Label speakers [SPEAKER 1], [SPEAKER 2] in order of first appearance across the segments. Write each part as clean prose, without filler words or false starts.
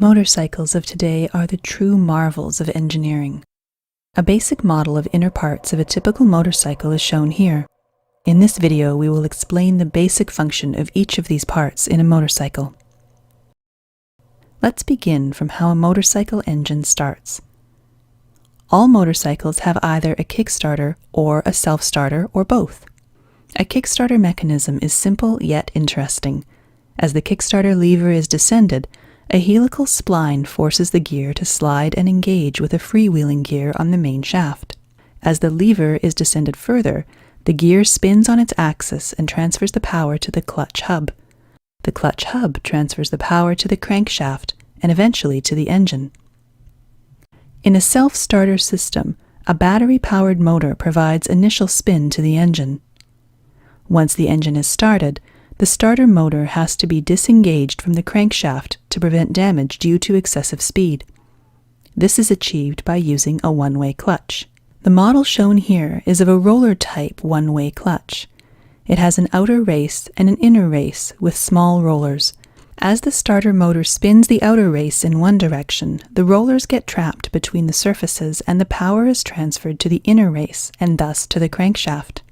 [SPEAKER 1] Motorcycles of today are the true marvels of engineering. A basic model of inner parts of a typical motorcycle is shown here. In this video, we will explain the basic function of each of these parts in a motorcycle. Let's begin from how a motorcycle engine starts. All motorcycles have either a kickstarter or a self-starter or both. A kickstarter mechanism is simple yet interesting. As the kickstarter lever is descended, a helical spline forces the gear to slide and engage with a freewheeling gear on the main shaft. As the lever is descended further, the gear spins on its axis and transfers the power to the clutch hub. The clutch hub transfers the power to the crankshaft and eventually to the engine. In a self-starter system, a battery-powered motor provides initial spin to the engine. Once the engine is started, the starter motor has to be disengaged from the crankshaft to prevent damage due to excessive speed. This is achieved by using a one-way clutch. The model shown here is of a roller-type one-way clutch. It has an outer race and an inner race with small rollers. As the starter motor spins the outer race in one direction, the rollers get trapped between the surfaces and the power is transferred to the inner race and thus to the crankshaft.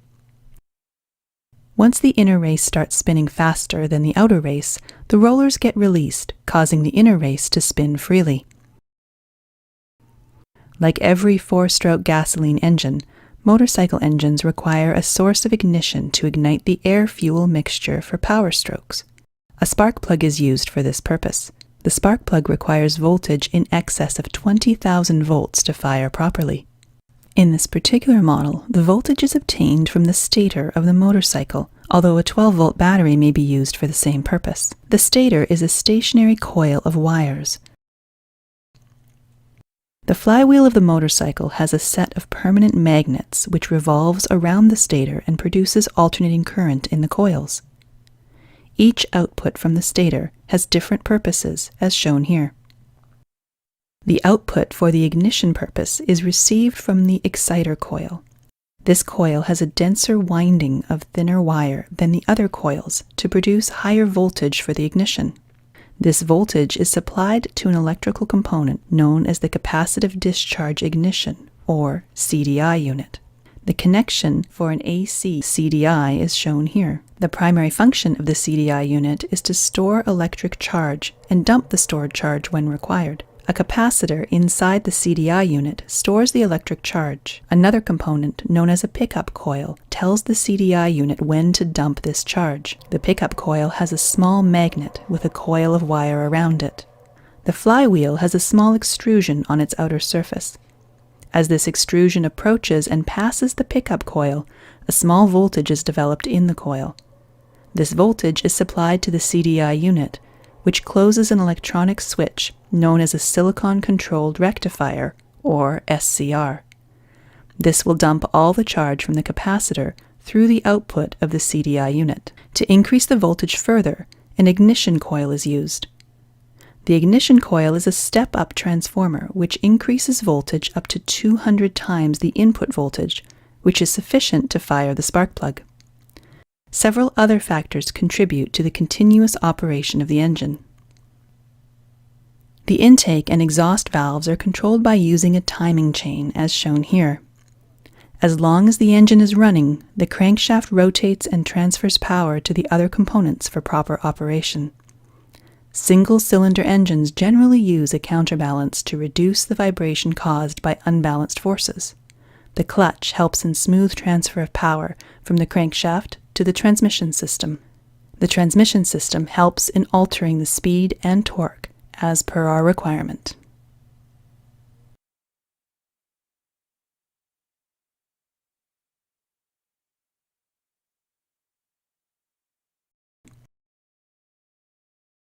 [SPEAKER 1] Once the inner race starts spinning faster than the outer race, the rollers get released, causing the inner race to spin freely. Like every four-stroke gasoline engine, motorcycle engines require a source of ignition to ignite the air-fuel mixture for power strokes. A spark plug is used for this purpose. The spark plug requires voltage in excess of 20,000 volts to fire properly. In this particular model, the voltage is obtained from the stator of the motorcycle, although a 12-volt battery may be used for the same purpose. The stator is a stationary coil of wires. The flywheel of the motorcycle has a set of permanent magnets which revolves around the stator and produces alternating current in the coils. Each output from the stator has different purposes, as shown here. The output for the ignition purpose is received from the exciter coil. This coil has a denser winding of thinner wire than the other coils to produce higher voltage for the ignition. This voltage is supplied to an electrical component known as the capacitive discharge ignition, or CDI unit. The connection for an AC CDI is shown here. The primary function of the CDI unit is to store electric charge and dump the stored charge when required. A capacitor inside the CDI unit stores the electric charge. Another component, known as a pickup coil, tells the CDI unit when to dump this charge. The pickup coil has a small magnet with a coil of wire around it. The flywheel has a small extrusion on its outer surface. As this extrusion approaches and passes the pickup coil, a small voltage is developed in the coil. This voltage is supplied to the CDI unit, which closes an electronic switch known as a silicon-controlled rectifier, or SCR. This will dump all the charge from the capacitor through the output of the CDI unit. To increase the voltage further, an ignition coil is used. The ignition coil is a step-up transformer which increases voltage up to 200 times the input voltage, which is sufficient to fire the spark plug. Several other factors contribute to the continuous operation of the engine. The intake and exhaust valves are controlled by using a timing chain, as shown here. As long as the engine is running, the crankshaft rotates and transfers power to the other components for proper operation. Single-cylinder engines generally use a counterbalance to reduce the vibration caused by unbalanced forces. The clutch helps in smooth transfer of power from the crankshaft to the transmission system. The transmission system helps in altering the speed and torque as per our requirement.